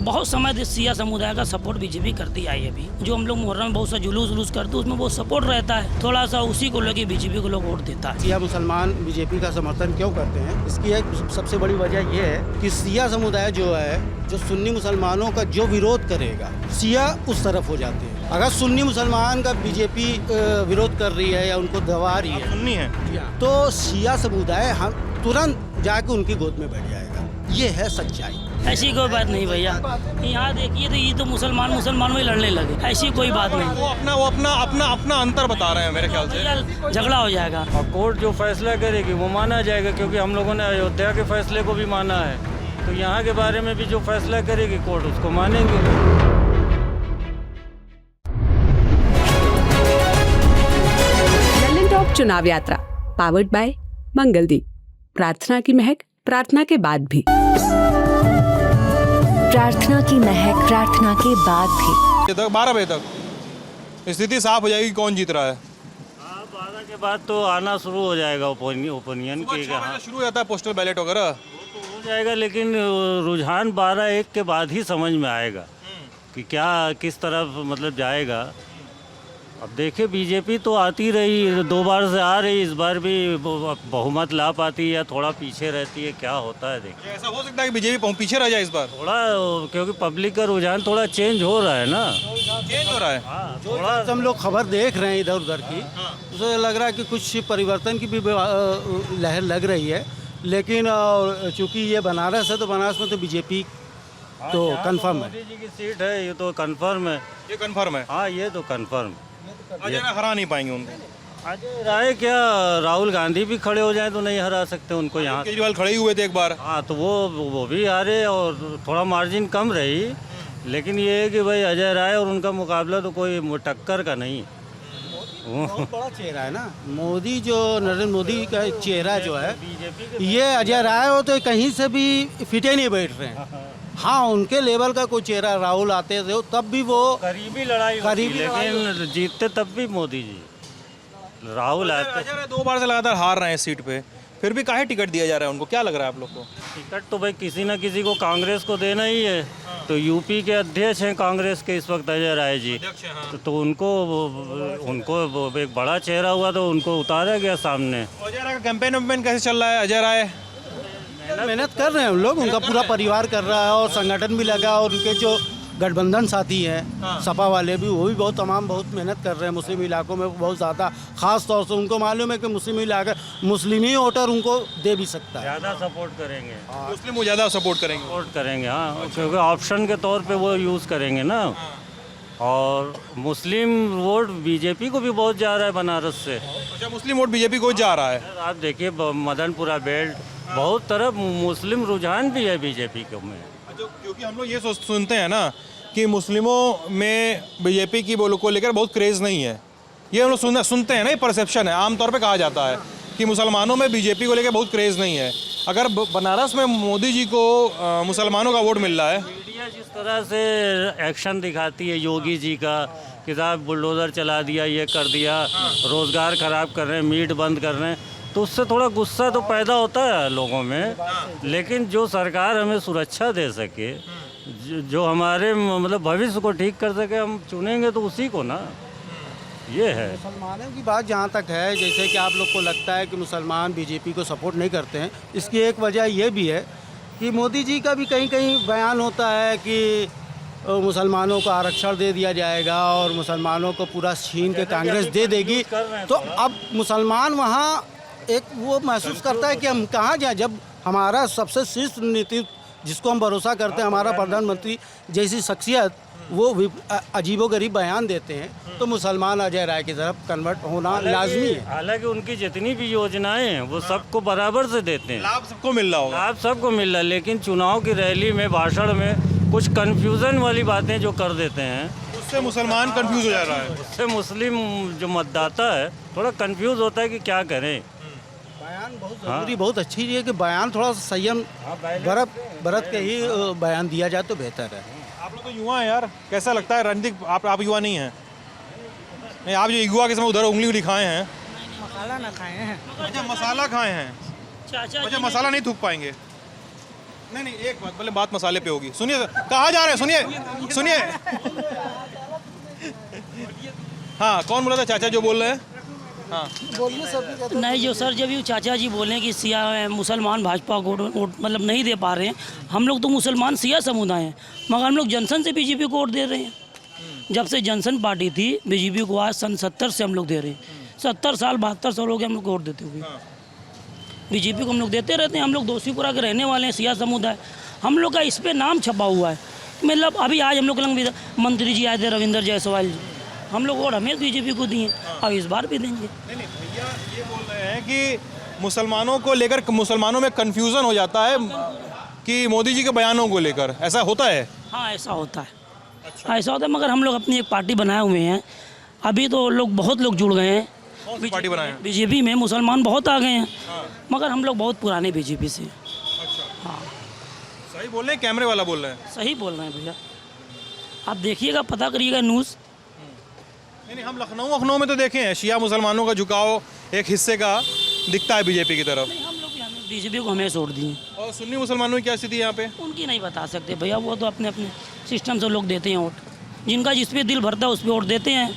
बहुत समय से सिया समुदाय का सपोर्ट बीजेपी करती आई है। अभी जो हम लोग मुहर्रम में बहुत सा जुलूस करते हैं उसमें बहुत सपोर्ट रहता है, थोड़ा सा उसी को लेके बीजेपी को लोग वोट देता है। सिया मुसलमान बीजेपी का समर्थन क्यों करते हैं, इसकी एक सबसे बड़ी वजह यह है कि सिया समुदाय जो है, जो सुन्नी मुसलमानों का जो विरोध करेगा, सिया उस तरफ हो जाते हैं। अगर सुन्नी मुसलमान का बीजेपी विरोध कर रही है या उनको दबा रही है, सुन्नी है, तो सिया समुदाय हम तुरंत जाके उनकी गोद में बैठ जाएगा। ये है सच्चाई। ऐसी कोई बात नहीं भैया, यहाँ देखिए तो ये तो मुसलमान में लड़ने लगे, ऐसी कोई बात नहीं। वो अपना अंतर बता रहे हैं मेरे ख्याल से। झगड़ा हो जाएगा और कोर्ट जो फैसला करेगी वो माना जाएगा, क्योंकि हम लोगों ने अयोध्या के फैसले को भी माना है, तो यहाँ के बारे में भी जो फैसला करेगी कोर्ट उसको मानेंगे। लल्लन टॉप चुनाव यात्रा पावर्ड बाय मंगलदीप। प्रार्थना की महक प्रार्थना के बाद भी। प्रार्थना की महक प्रार्थना के बाद भी। 12 बजे तक स्थिति साफ हो जाएगी कौन जीत रहा है। 12 के बाद तो आना शुरू हो जाएगा ओपिनियन की। हाँ, शुरू हो जाता है पोस्टल बैलेट वगैरह, हो जाएगा, लेकिन रुझान 12-1 के बाद ही समझ में आएगा कि क्या किस तरफ मतलब जाएगा। अब देखिए बीजेपी तो आती रही, 2 बार से आ रही, इस बार भी बहुमत ला पाती है या थोड़ा पीछे रहती है, क्या होता है देखिए। ऐसा हो सकता है कि बीजेपी पीछे रह जाए इस बार थोड़ा, क्योंकि पब्लिक का रुझान थोड़ा चेंज हो रहा है ना, चेंज हो रहा है। हाँ, थोड़ा हम लोग खबर देख रहे हैं इधर उधर की, तो लग रहा है कि कुछ परिवर्तन की भी लहर लग रही है। लेकिन चूंकि ये बनारस है, तो बनारस में तो बीजेपी तो कंफर्म है। मोदी जी की सीट है, ये तो कंफर्म है। ये कंफर्म है, हाँ ये तो कंफर्म। अजय हरा नहीं पाएंगे उनको। अजय राय क्या, राहुल गांधी भी खड़े हो जाए तो नहीं हरा सकते उनको यहाँ। केजरीवाल खड़े ही हुए थे एक बार। हाँ तो वो भी हारे और थोड़ा मार्जिन कम रही, लेकिन ये है कि भाई अजय राय और उनका मुकाबला तो कोई टक्कर का नहीं। बहुत बड़ा चेहरा है ना मोदी, जो नरेंद्र मोदी का चेहरा जो है, बीजेपी ये अजय राय हो तो कहीं से भी फिटे नहीं बैठ रहे हैं। हाँ, उनके लेवल का कोई चेहरा राहुल आते थे तब भी वो करीबी लड़ाई होती, लेकिन जीतते तब भी मोदी जी। राहुल आते। अजय राय 2 बार से लगातार हार रहे हैं सीट पे, फिर भी काहे टिकट दिया जा रहा है उनको, क्या लग रहा है आप लोग को? टिकट तो भाई किसी ना किसी को कांग्रेस को देना ही है। तो यूपी के अध्यक्ष हैं कांग्रेस के इस वक्त अजय राय जी, तो उनको एक बड़ा चेहरा हुआ तो उनको उतारा गया सामने। अजय राय का कैंपेन कैसे चल रहा है? अजय राय मेहनत कर रहे हैं हम लोग, उनका पूरा परिवार कर रहा है और संगठन भी लगा, और उनके जो गठबंधन साथी हैं सपा वाले भी, वो भी बहुत मेहनत कर रहे हैं। मुस्लिम इलाकों में बहुत ज़्यादा, खास तौर से उनको मालूम है कि मुस्लिम इलाका, मुस्लिमी वोटर उनको दे भी सकता है, ज़्यादा सपोर्ट करेंगे, मुस्लिम वो ज़्यादा सपोर्ट करेंगे। हाँ, क्योंकि ऑप्शन के तौर पे वो यूज़ करेंगे ना। और मुस्लिम वोट बीजेपी को भी बहुत जा रहा है बनारस से। अच्छा, मुस्लिम वोट बीजेपी को जा रहा है। आप देखिए मदनपुरा बेल्ट, बहुत तरफ मुस्लिम रुझान भी है बीजेपी को में। क्योंकि हम लोग ये सुनते हैं ना कि मुस्लिमों में बीजेपी की बोलो को लेकर बहुत क्रेज़ नहीं है, ये हम लोग सुनते हैं ना, ये परसेप्शन है, आमतौर पे कहा जाता है कि मुसलमानों में बीजेपी को लेकर बहुत क्रेज़ नहीं है। अगर बनारस में मोदी जी को मुसलमानों का वोट मिल रहा है, मीडिया जिस तरह से एक्शन दिखाती है योगी जी का, कि साहब बुलडोज़र चला दिया, ये कर दिया, रोज़गार ख़राब कर रहे हैं, मीट बंद कर रहे हैं, तो उससे थोड़ा गुस्सा तो पैदा होता है लोगों में। लेकिन जो सरकार हमें सुरक्षा दे सके, जो हमारे मतलब भविष्य को ठीक कर सके, हम चुनेंगे तो उसी को ना। ये है मुसलमानों की बात जहाँ तक है, जैसे कि आप लोग को लगता है कि मुसलमान बीजेपी को सपोर्ट नहीं करते हैं, इसकी एक वजह ये भी है कि मोदी जी का भी कहीं कहीं बयान होता है कि मुसलमानों को आरक्षण दे दिया जाएगा और मुसलमानों को पूरा छीन के कांग्रेस दे देगी। तो अब मुसलमान वहाँ एक वो महसूस करता है कि हम कहाँ जाएं, जब हमारा सबसे शीर्ष नीति जिसको हम भरोसा करते हैं, हमारा प्रधानमंत्री जैसी शख्सियत, वो अजीबोगरीब बयान देते हैं, तो मुसलमान अजय राय की तरफ कन्वर्ट होना लाजमी है। हालांकि उनकी जितनी भी योजनाएं हैं वो सबको बराबर से देते हैं, लाभ सबको मिल रहा होगा, लाभ सबको मिल रहा है, लेकिन चुनाव की रैली में, भाषण में कुछ कन्फ्यूज़न वाली बातें जो कर देते हैं, उससे मुसलमान कंफ्यूज हो जा रहा है। उससे मुस्लिम जो मतदाता है थोड़ा कंफ्यूज होता है कि क्या करें। बयान बहुत ज़रूरी, बहुत अच्छी चीज़ है कि बयान थोड़ा सा संयम बरत के ही बयान दिया जाए तो बेहतर है। आप लोग तो युवा हैं यार, कैसा लगता है रणदीप? आप युवा नहीं हैं? नहीं, आप जो युवा के समय उधर उंगली दिखाए हैं, मसाला ना खाए हैं। अच्छा मसाला खाए हैं, अच्छा मसाला नहीं थूक पाएंगे। नहीं नहीं, एक बात, पहले बात मसाले पे होगी। सुनिए, कहाँ जा रहे हैं, सुनिए सुनिए। हाँ, कौन बोला था चाचा जो बोल रहे हैं? हाँ, नहीं जो सर, जब ये चाचा जी बोले कि सिया मुसलमान भाजपा को वोट मतलब नहीं दे पा रहे हैं, हम लोग तो मुसलमान सिया समुदाय हैं, मगर हम लोग जनसन से बीजेपी को वोट दे रहे हैं। जब से जनसन पार्टी थी, बीजेपी को आज सन 70 से हम लोग दे रहे हैं। 70 साल 72 साल हो गए हम लोग वोट देते हुए। बीजेपी को हम लोग देते रहते हैं। हम लोग दोषीपुरा के रहने वाले हैं, सिया समुदाय। हम लोग का इस पर नाम छपा हुआ है। मतलब अभी आज हम लोग मंत्री जी आए थे, रविंद्र जायसवाल जी, हम लोग वोट हमें बीजेपी को दिए और इस बार भी देंगे। नहीं नहीं भैया, ये बोल रहे हैं कि मुसलमानों को लेकर मुसलमानों में कन्फ्यूज़न हो जाता है कि मोदी जी के बयानों को लेकर, ऐसा होता है? हाँ, ऐसा होता है। ऐसा होता है, मगर हम लोग अपनी एक पार्टी बनाए हुए हैं। अभी तो लोग बहुत लोग जुड़ गए हैं। कौन सी पार्टी बनाए हैं? बीजेपी में मुसलमान बहुत आ गए हैं, मगर हम लोग बहुत पुराने बीजेपी से। हाँ, सही बोल रहे हैं, कैमरे वाला बोल रहे हैं? सही बोल रहे हैं भैया, आप देखिएगा, पता करिएगा न्यूज़। नहीं, हम लखनऊ में तो देखे हैं शिया मुसलमानों का झुकाव एक हिस्से का दिखता है बीजेपी की तरफ। हम लोग बीजेपी को हमें छोड़ दिए। और सुन्नी मुसलमानों की क्या स्थिति है यहाँ पे? उनकी नहीं बता सकते भैया, वो तो अपने अपने सिस्टम से लोग देते हैं वोट। जिनका जिस पे दिल भरता है उस पर वोट देते हैं।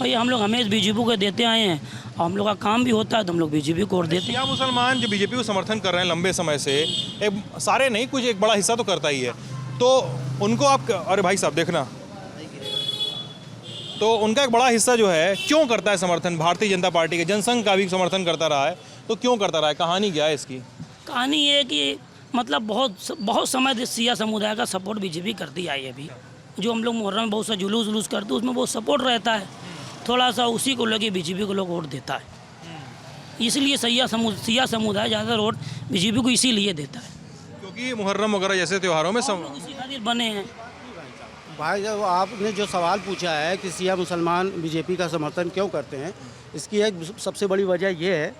भैया हम लोग हमें बीजेपी को देते आए हैं और हम लोग का काम भी होता है तो हम लोग बीजेपी को वोट देते हैं। शिया मुसलमान जो बीजेपी को समर्थन कर रहे हैं लंबे समय से, एक सारे नहीं, कुछ एक बड़ा हिस्सा तो करता ही है, तो उनको आप, अरे भाई साहब देखना, तो उनका एक बड़ा हिस्सा जो है क्यों करता है समर्थन भारतीय जनता पार्टी के? जनसंघ का भी समर्थन करता रहा है, तो क्यों करता रहा है? कहानी क्या है इसकी? कहानी ये है कि मतलब बहुत समय से सिया समुदाय का सपोर्ट बीजेपी करती आई है। अभी जो हम लोग मुहर्रम में बहुत सा जुलूस वुलूस करते हैं, उसमें बहुत सपोर्ट रहता है। थोड़ा सा उसी को लेके बीजेपी को लोग वोट देता है। इसलिए सिया समुदाय ज़्यादा वोट बीजेपी को इसीलिए देता है, क्योंकि मुहर्रम वगैरह जैसे त्योहारों में इसी खातिर बने हैं। भाई, जब आपने जो सवाल पूछा है कि सिया मुसलमान बीजेपी का समर्थन क्यों करते हैं, इसकी एक सबसे बड़ी वजह यह है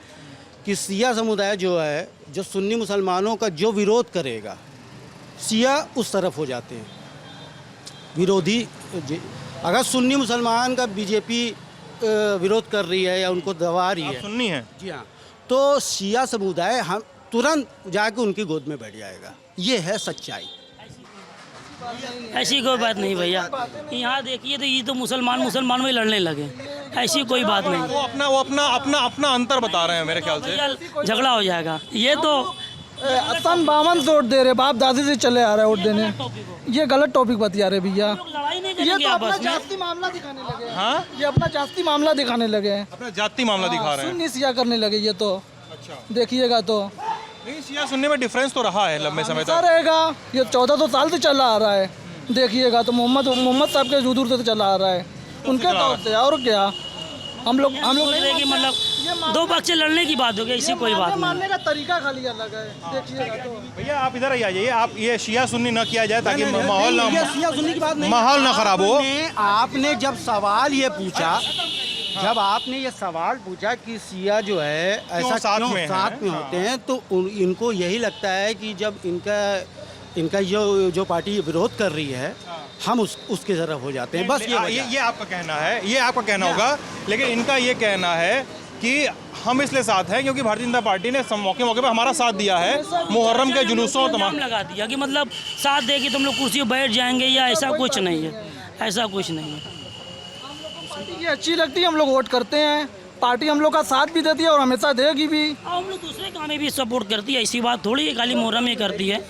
कि सिया समुदाय जो है, जो सुन्नी मुसलमानों का जो विरोध करेगा, सिया उस तरफ हो जाते हैं विरोधी। अगर सुन्नी मुसलमान का बीजेपी विरोध कर रही है या उनको दबा रही है, सुन्नी है, जी हाँ, तो सिया समुदाय हम तुरंत जाके उनकी गोद में बैठ जाएगा। ये है सच्चाई। ऐसी कोई बात नहीं भैया, यहाँ देखिए तो ये तो मुसलमान में लड़ने लगे, ऐसी कोई बात नहीं। वो अपना अंतर बता रहे हैं मेरे ख्याल से। भैया झगड़ा हो जाएगा, ये तो सन 52 से वोट दे रहे, बाप दादी से चले आ रहे वोट देने। ये गलत टॉपिक बतिया रहे भैया। लड़ाई नहीं ये करेंगे तो अपना आपस में। जाति मामला दिखाने लगे हैं। हाँ, ये अपना जाति मामला दिखाने लगे हैं, अपना जाति मामला दिखा रहे हैं। सुन्नी सिया करने लगे ये तो। अच्छा, देखिएगा तो नहीं, शिया सुन्नी में डिफरेंस तो रहा है लंबे समय ऐसा तक। रहेगा। ये 1400 साल से चला आ रहा है। देखिएगा तो मोहम्मद साहब के जुदूर से चला आ रहा है, उनके तौर से। और क्या हम लोग सोच रहे कि मतलब दो पक्ष से लड़ने की बात हो गई, ऐसी कोई बात नहीं। मानने का तरीका खाली अलग है। देखिएगा तो भैया आप इधर ही आ जाइए, आप ये शिया सुन्नी न किया जाए ताकि माहौल ये सिया सुन्नी की बात नहीं, माहौल ना खराब हो। आपने जब सवाल ये पूछा, जब आपने ये सवाल पूछा कि सिया जो है ऐसा साथ क्यों में साथ में हैं? होते हैं, तो इनको यही लगता है कि जब इनका जो पार्टी विरोध कर रही है, हम उसके तरफ हो जाते हैं। बस ये आपका कहना है, ये आपका कहना होगा, लेकिन इनका ये कहना है कि हम इसलिए साथ हैं क्योंकि भारतीय जनता पार्टी ने मौके पे हमारा साथ दिया है मुहर्रम के जुलूसों और तमाम लगा दिया कि मतलब साथ दे कि तुम लोग कुर्सी पर बैठ जाएंगे, या ऐसा कुछ नहीं है, ऐसा कुछ नहीं है। पार्टी ये अच्छी लगती है, हम लोग वोट करते हैं। पार्टी हम लोग का साथ भी देती है और हमेशा देगी भी। और हम लोग दूसरे काम में भी सपोर्ट करती है, ऐसी बात थोड़ी है खाली मुहर्रम में करती है।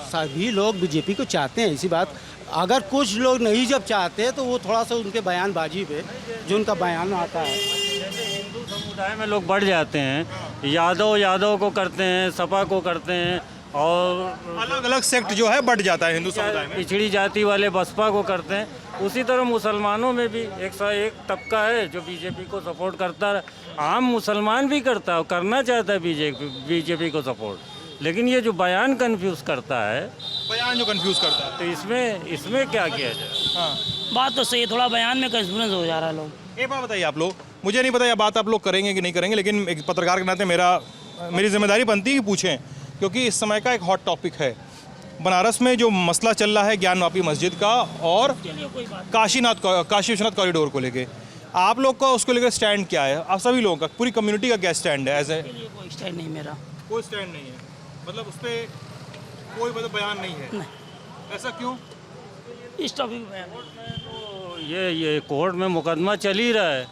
सभी लोग बीजेपी को चाहते हैं, ऐसी बात। अगर कुछ लोग नहीं जब चाहते तो वो थोड़ा सा उनके बयानबाजी पे जो उनका बयान आता है। हिंदू समुदाय में लोग बढ़ जाते हैं, यादव को करते हैं, सपा को करते हैं, और अलग अलग सेक्ट जो है बढ़ जाता है हिंदू समुदाय में। पिछड़ी जाति वाले बसपा को करते हैं। उसी तरह मुसलमानों में भी एक तबका है जो बीजेपी को सपोर्ट करता है। आम मुसलमान भी करता है और करना चाहता है बीजेपी को सपोर्ट, लेकिन ये जो बयान कंफ्यूज करता है, बयान जो कंफ्यूज करता है, तो इसमें क्या किया जाए? हाँ, बात तो सही है, थोड़ा बयान में कंफ्यूजन हो जा रहा है लोग। एक बात बताइए आप लोग, मुझे नहीं पता यह बात आप लोग करेंगे कि नहीं करेंगे, लेकिन एक पत्रकार के नाते मेरी जिम्मेदारी बनती है कि पूछें, क्योंकि इस समय का एक हॉट टॉपिक है बनारस में जो मसला चल रहा है ज्ञानवापी मस्जिद का और काशी विश्वनाथ कॉरिडोर को लेके। आप लोग का उसको लेकर स्टैंड क्या है? आप सभी लोगों का, पूरी कम्युनिटी का क्या स्टैंड है? एज ए कोई स्टैंड नहीं मेरा। कोई स्टैंड नहीं है, मतलब उस पर कोई मतलब बयान नहीं है, ऐसा क्यों? इस टॉपिक पे तो ये कोर्ट में मुकदमा चल ही रहा है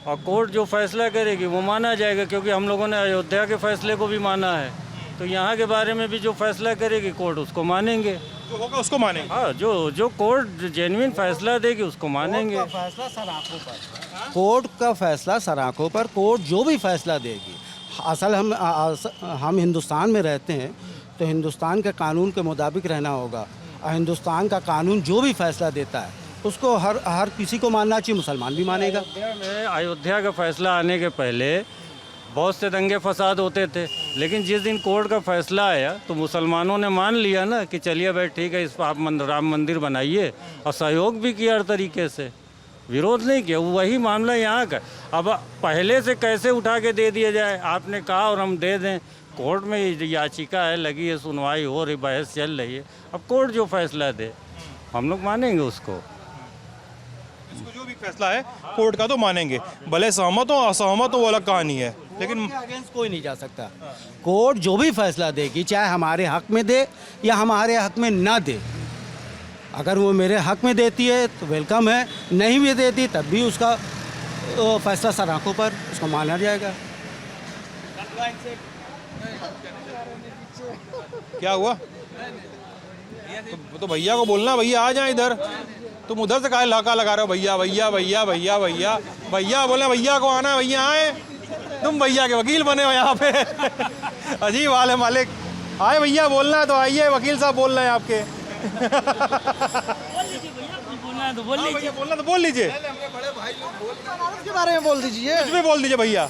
और कोर्ट जो फैसला करेगी वो माना जाएगा, क्योंकि हम लोगों ने अयोध्या के फैसले को भी माना है, तो यहाँ के बारे में भी जो फैसला करेगी कोर्ट उसको मानेंगे। जो होगा उसको मानेंगे। हाँ, जो कोर्ट जेन्युइन फैसला देगी उसको मानेंगे। फैसला सराखों पर, कोर्ट का फैसला सराखों पर, कोर्ट जो भी फैसला देगी। असल हम हिंदुस्तान में रहते हैं तो हिंदुस्तान के कानून के मुताबिक रहना होगा। और हिंदुस्तान का कानून जो भी फैसला देता है उसको हर किसी को मानना चाहिए, मुसलमान भी मानेगा। अयोध्या का फैसला आने के पहले बहुत से दंगे फसाद होते थे, लेकिन जिस दिन कोर्ट का फैसला आया तो मुसलमानों ने मान लिया ना कि चलिए भाई ठीक है, इस आप राम मंदिर बनाइए, और सहयोग भी किया हर तरीके से, विरोध नहीं किया। वही मामला यहाँ का। अब पहले से कैसे उठा के दे दिया जाए, आपने कहा और हम दे दें। कोर्ट में याचिका है, लगी है, सुनवाई हो रही, बहस चल रही है। अब कोर्ट जो फैसला दे हम लोग मानेंगे उसको। जो भी फैसला है कोर्ट का तो मानेंगे, भले सहमत हो असहमत हो वो अलग कहानी है, लेकिन अगेंस्ट कोई नहीं जा सकता। कोर्ट जो भी फैसला देगी, चाहे हमारे हक में दे या हमारे हक में ना दे, अगर वो मेरे हक में देती है तो वेलकम है, नहीं भी देती तब भी उसका फैसला सराखों पर उसको माना जाएगा। क्या हुआ? तो भैया को बोलना, भैया आ जाए इधर, तुम उधर से काहे लाका लगा रहे हो? भैया भैया भैया भैया भैया भैया बोले, भैया को आना है, भैया आए। तुम भैया के वकील बने हो यहाँ पे। अजीब हाल है मालिक। आए भैया, बोलना है तो आइए, वकील साहब बोल रहे हैं आपके। बोलना है तो बोल लीजिए। बोलना तो बोल लीजिए, के बारे में बोल दीजिए। कुछ भी बोल दीजिए भैया।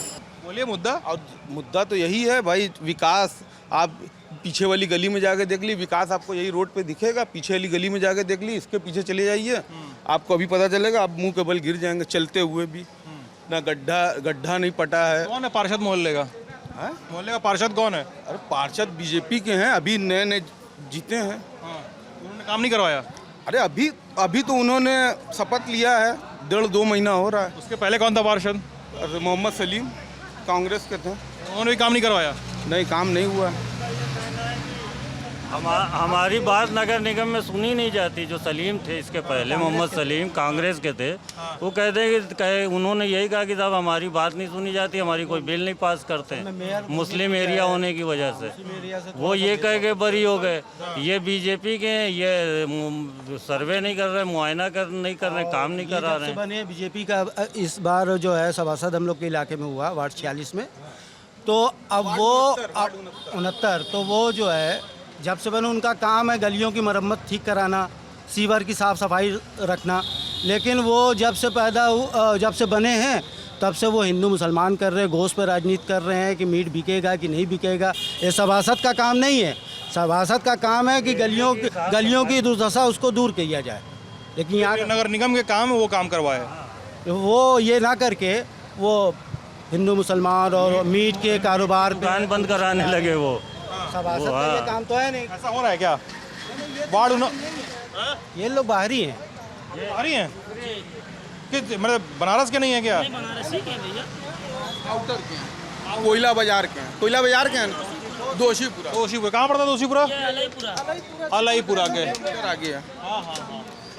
बोलिए मुद्दा। और मुद्दा तो यही है भाई, विकास। आप पीछे वाली गली में जाके देख ली, विकास आपको यही रोड पे दिखेगा। पीछे वाली गली में जाके देख ली, इसके पीछे चले जाइए, आपको अभी पता चलेगा, आप मुंह के बल गिर जाएंगे चलते हुए भी। ना गड्ढा नहीं पटा है। कौन है पार्षद मोहल्ले का? मोहल्ले का पार्षद कौन है? अरे पार्षद बीजेपी के हैं, अभी नए जीते हैं। उन्होंने काम नहीं करवाया? अरे अभी तो उन्होंने शपथ लिया है, 1.5-2 महीना हो रहा है। उसके पहले कौन था पार्षद? अरे मोहम्मद सलीम कांग्रेस के थे, उन्होंने भी काम नहीं करवाया? नहीं, काम नहीं हुआ। हमारी बात नगर निगम में सुनी नहीं जाती। जो सलीम थे इसके पहले, मोहम्मद सलीम कांग्रेस के थे, वो कहते हैं कि उन्होंने यही कहा कि साहब हमारी बात नहीं सुनी जाती, हमारी कोई बिल नहीं पास करते मुस्लिम एरिया होने की वजह से। वो ये कह के बरी हो गए। ये बीजेपी के हैं, ये सर्वे नहीं कर रहे, मुआयना नहीं कर रहे, काम नहीं करा रहे हैं। बने बीजेपी का इस बार जो है सभासद हम लोग के इलाके में हुआ, वार्ड 46 में। तो अब वो 69, तो वो जो है जब से बने उनका काम है गलियों की मरम्मत ठीक कराना, सीवर की साफ़ सफाई रखना। लेकिन वो जब से बने हैं तब से वो हिंदू मुसलमान कर रहे हैं, गोश्त पर राजनीति कर रहे हैं कि मीट बिकेगा कि नहीं बिकेगा। ये सभासद का काम नहीं है। सभासद का काम है कि गलियों की दुर्दशा उसको दूर किया जाए। लेकिन यहाँ नगर निगम के काम है वो काम करवाए, वो ये ना करके वो हिंदू मुसलमान और मीट के कारोबार पे दुकान बंद कराने लगे वो। सभासद का ये काम तो है नहीं। ऐसा हो रहा है क्या? वार्ड ये लोग बाहरी हैं। बाहरी हैं? मतलब बनारस के नहीं है क्या? बनारसी के भैया, आउटर के हैं, कोयला बाजार के हैं। कोयला बाजार के हैं, दोषीपुरा। कहाँ पड़ता है दोषीपुरा? अलाईपुरा के आगे है।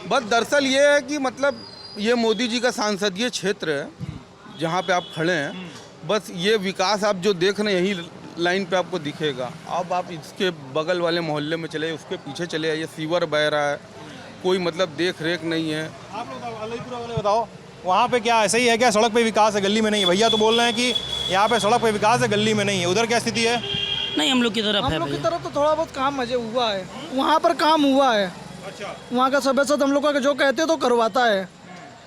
बस दरअसल ये है कि मतलब ये मोदी जी का सांसदीय क्षेत्र है जहाँ पे आप खड़े हैं। बस ये विकास आप जो देख रहे हैं यही लाइन पे आपको दिखेगा। अब आप इसके बगल वाले मोहल्ले में चले, उसके पीछे चले आइए, सीवर बह रहा है, कोई मतलब देख रेख नहीं है। आप लोग अलाईपुरा वाले बताओ, वहाँ पे क्या ऐसा ही है क्या? सड़क पे विकास है, गली में नहीं है? भैया तो बोल रहे हैं कि यहाँ पे सड़क पे विकास है, गली में नहीं है। उधर क्या स्थिति है? नहीं हम लोग की तरफ है हम लोग की भैया। तरफ तो थोड़ा बहुत काम मजे हुआ है, वहाँ पर काम हुआ है। अच्छा, वहाँ का सभासद हम लोग का जो कहते हैं तो करवाता है,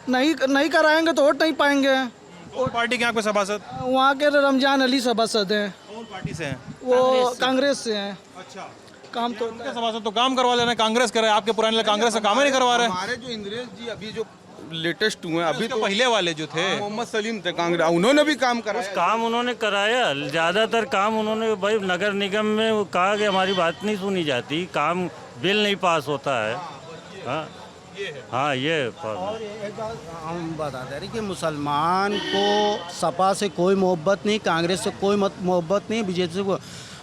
नहीं कराएंगे तो वोट नहीं पाएंगे। कौन पार्टी के यहाँ पे सभासद? वहाँ के रमजान अली सभासद हैं, कौन पार्टी से हैं? वो कांग्रेस से हैं। अच्छा, काम तो उनके सभासद तो काम करवा लेना, कांग्रेस करे। आपके पुराने कांग्रेस से काम ही नहीं करवा रहे। हमारे जो इंद्रेश जी अभी जो लेटेस्ट हुए हैं, अभी उसके तो पहले वाले जो थे मोहम्मद सलीम थे कांग्रेस, उन्होंने भी काम करा। काम उन्होंने कराया, ज़्यादातर काम उन्होंने। भाई नगर निगम में वो कहा कि हमारी बात नहीं सुनी जाती, काम बिल नहीं पास होता है। हाँ ये और एक बात हम बताते हैं कि मुसलमान को सपा से कोई मोहब्बत नहीं, कांग्रेस से कोई मोहब्बत नहीं, बीजेपी से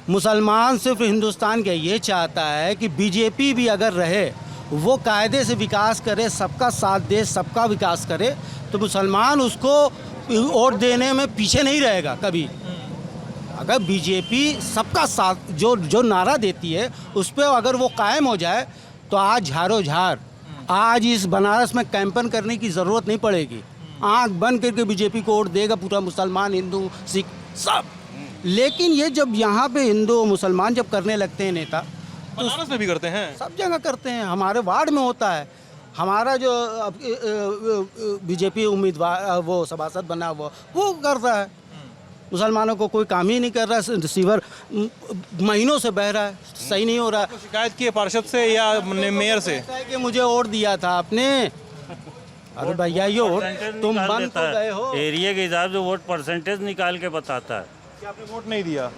मुसलमान सिर्फ हिंदुस्तान का ये चाहता है कि बीजेपी भी अगर रहे, वो कायदे से विकास करे, सबका साथ दे, सबका विकास करे, तो मुसलमान उसको वोट देने में पीछे नहीं रहेगा कभी। अगर बीजेपी सबका साथ जो नारा देती है उस पर अगर वो कायम हो जाए तो आज झारो झार, आज इस बनारस में कैंपेन करने की ज़रूरत नहीं पड़ेगी। आंख बंद करके बीजेपी को वोट देगा पूरा मुसलमान, हिंदू, सिख सब। लेकिन ये जब यहाँ पे हिंदू मुसलमान जब करने लगते हैं नेता, बनारस में भी करते हैं, सब जगह करते हैं। हमारे वार्ड में होता है। हमारा जो बीजेपी उम्मीदवार वो सभासद बना हुआ वो करता है। मुसलमानों को कोई काम ही नहीं कर रहा है। रिसीवर महीनों से बह रहा है, सही नहीं हो रहा है। शिकायत की है पार्षद से या मेयर से कहता है कि मुझे वोट दिया था आपने। अरे भैया ये वोट तुम निकाल बन देता तो है। गए हो। एरिया के हिसाब से वोट परसेंटेज निकाल के बताता है, कि आपने वोट नहीं दिया।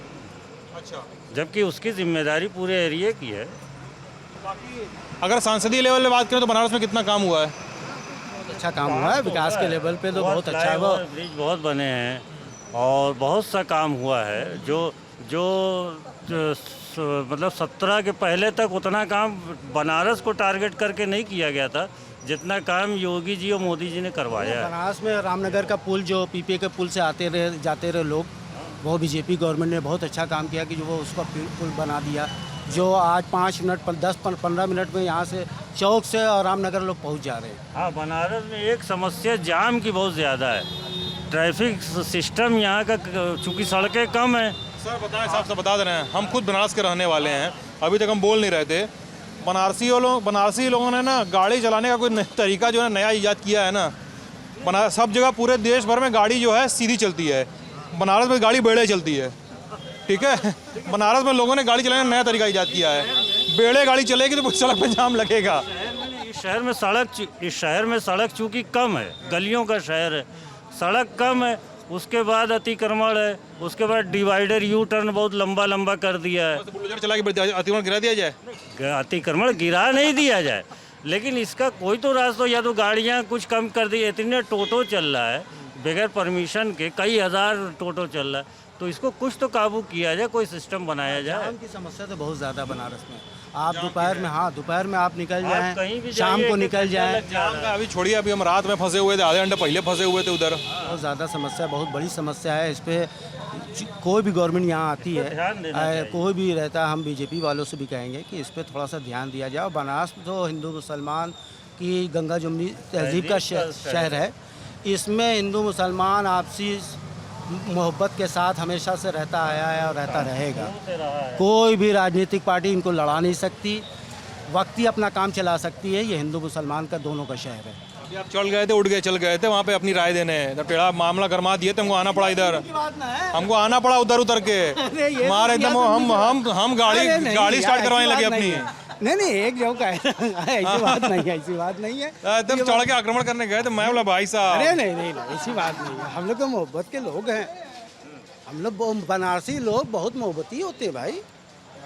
अच्छा, जबकि उसकी जिम्मेदारी पूरे एरिया की है। अगर सांसदीय लेवल में बात करें तो बनारस में कितना काम हुआ है? अच्छा काम हुआ है विकास के लेवल पे तो बहुत अच्छा है। वो ब्रिज बहुत बने हैं और बहुत सा काम हुआ है जो मतलब 17 के पहले तक उतना काम बनारस को टारगेट करके नहीं किया गया था जितना काम योगी जी और मोदी जी ने करवाया है। बनारस में रामनगर का पुल जो पीपीए के पुल से आते रहे जाते रहे लोग, वो बीजेपी गवर्नमेंट ने बहुत अच्छा काम किया कि जो वो उसका पुल बना दिया, जो आज 5 मिनट 10-15 मिनट में यहाँ से चौक से और रामनगर लोग पहुँच जा रहे हैं। हाँ, बनारस में एक समस्या जाम की बहुत ज़्यादा है। ट्रैफिक सिस्टम यहाँ का, चूँकि सड़कें कम है। सर बताएं, साहब से बता दे रहे हैं, हम खुद बनारस के रहने वाले हैं, अभी तक हम बोल नहीं रहे थे। बनारसी लोगों ने ना गाड़ी चलाने का कोई तरीका जो है नया ईजाद किया है ना। बनारस सब जगह पूरे देश भर में गाड़ी जो है सीधी चलती है, बनारस में गाड़ी बेड़े चलती है। ठीक है, बनारस में लोगों ने गाड़ी चलाने का नया तरीका ईजाद किया है। बेड़े गाड़ी चलेगी तो सड़क पे जाम लगेगा। इस शहर में सड़क चूँकि कम है, गलियों का शहर है, सड़क कम है, उसके बाद अतिक्रमण है, उसके बाद डिवाइडर यू टर्न बहुत लंबा कर दिया है। बुलडोजर चला के अतिक्रमण गिरा दिया जाए? अतिक्रमण गिरा नहीं दिया जाए, लेकिन इसका कोई तो रास्ता, या तो गाड़ियाँ कुछ कम कर दी। इतने टोटो चल रहा है बगैर परमिशन के, कई हज़ार टोटो चल रहा है, तो इसको कुछ तो काबू किया जाए, कोई सिस्टम बनाया जाए। जाम की समस्या तो बहुत ज़्यादा बनारस में। आप दोपहर में, हाँ दोपहर में आप निकल कहीं जाएं, भी शाम जाइए, को एक निकल घंटा जाएं। लग जा रहा है। अभी छोड़िए, अभी हम रात में फंसे हुए थे, आधे घंटे पहले फंसे हुए थे उधर। बहुत ज़्यादा समस्या, बहुत बड़ी समस्या है। इस पर कोई भी गवर्नमेंट यहाँ आती ध्यान देना है, चाहिए। कोई भी रहता है, हम बीजेपी वालों से भी कहेंगे कि इस पर थोड़ा सा ध्यान दिया जाए। बनारस तो हिंदू मुसलमान की गंगा जमुनी तहजीब का शहर है। इसमें हिंदू मुसलमान आपसी मोहब्बत के साथ हमेशा से रहता आया है और रहता रहेगा। कोई भी राजनीतिक पार्टी इनको लड़ा नहीं सकती, वक्त ही अपना काम चला सकती है। ये हिंदू मुसलमान का दोनों का शहर है। अभी आप चल गए थे, उठ गए, चल गए थे वहाँ पे अपनी राय देने, तो टेढ़ा मामला गरमा दिए थे, हमको आना पड़ा इधर, हमको आना पड़ा उधर के मारे एकदम। हम गाड़ी स्टार्ट करवाने लगे अपनी। नहीं एक जो का है ऐसी बात नहीं है, ऐसी बात नहीं है। एकदम चढ़ के आक्रमण करने गए थे, मैं बोला भाई साहब। अरे नहीं ऐसी बात नहीं है। हम लोग तो मोहब्बत के लोग हैं। हम लोग बनारसी लोग बहुत मोहब्बती होते हैं भाई।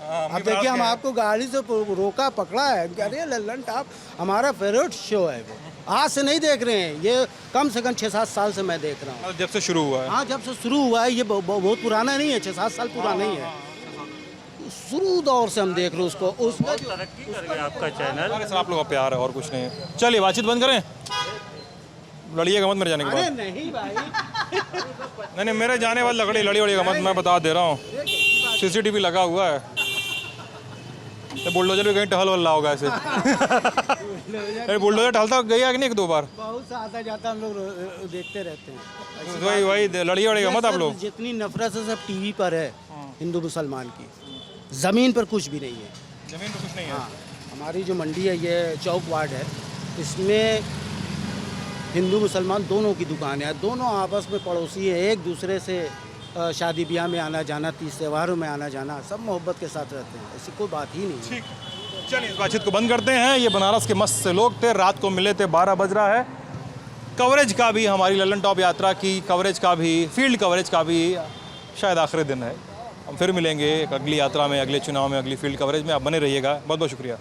अब देखिए, हम आपको गाड़ी से रोका पकड़ा है, अरे लल्लन टॉप हमारा फेवरेट शो है। वो आज से नहीं देख रहे हैं, ये कम से कम 6-7 साल से मैं देख रहा हूँ। जब से शुरू हुआ है? हाँ, जब से शुरू हुआ है। ये बहुत पुराना नहीं है, 6-7 साल पुराना नहीं है। शुरू दौर से हम देख रहे उसको, उसका जो तरक्की कर गया आपका चैनल। अरे सर, आप लोगों का प्यार है और कुछ नहीं है। चलिए बातचीत बंद करें, लड़िएगा मत मेरे जाने के अरे बाद। नहीं भाई, नहीं मेरे जाने वाले लड़िएगा मत, मैं बता दे रहा हूँ। CCTV लगा हुआ है, तो बुलडोजर भी कहीं टहल वल्ला होगा ऐसे। अरे बुलडोजर टहलता गया कि नहीं 1-2 बार? बहुत सा आता जाता हम लोग देखते रहते हैं। वही लड़िएगा मत आप लोग। जितनी नफरत है सब टीवी पर है हिंदू मुसलमान की, ज़मीन पर कुछ भी नहीं है। जमीन पे कुछ नहीं है। हाँ, हमारी जो मंडी है, ये चौक वार्ड है, इसमें हिंदू मुसलमान दोनों की दुकान है, दोनों आपस में पड़ोसी है, एक दूसरे से शादी ब्याह में आना जाना, तीज त्योहारों में आना जाना, सब मोहब्बत के साथ रहते हैं। ऐसी कोई बात ही नहीं है। ठीक, चलिए इस बातचीत को बंद करते हैं। ये बनारस के मस्त से लोग थे, रात को मिले थे, 12 बज रहा है। कवरेज का भी, हमारी लल्लन टॉप यात्रा की कवरेज का भी, फील्ड कवरेज का भी शायद आखिरी दिन है। हम फिर मिलेंगे एक अगली यात्रा में, अगले चुनाव में, अगली फील्ड कवरेज में। आप बने रहिएगा। बहुत बहुत शुक्रिया।